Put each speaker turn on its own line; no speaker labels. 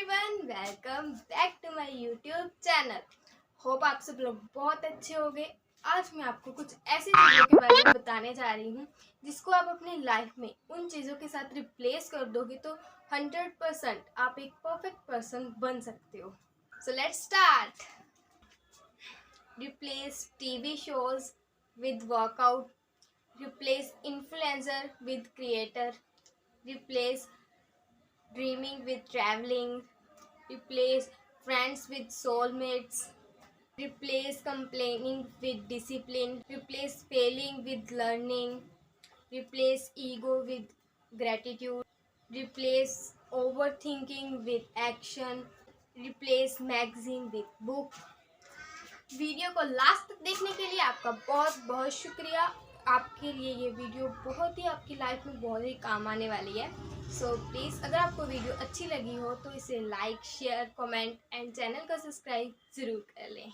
Everyone, welcome back to my YouTube channel. Hope आप सब लोग बहुत अच्छे होंगे। आज मैं आपको कुछ ऐसी चीज़ों के बारे में बताने जा रही हूँ जिसको आप अपनी लाइफ में उन चीज़ों के साथ रिप्लेस कर दोगे तो 100% आप एक परफेक्ट पर्सन बन सकते हो। So let's start. Replace TV shows with workout, replace influencer with creator, replace dreaming with traveling, replace friends with soulmates, replace complaining with discipline, replace failing with learning, replace ego with gratitude, replace overthinking with action, replace magazine with book। Video को last तक देखने के लिए आपका बहुत बहुत शुक्रिया। आपके लिए ये वीडियो बहुत ही आपकी लाइफ में बहुत ही काम आने वाली है। सो प्लीज़ अगर आपको वीडियो अच्छी लगी हो तो इसे like, share, comment and channel को सब्सक्राइब ज़रूर कर लें।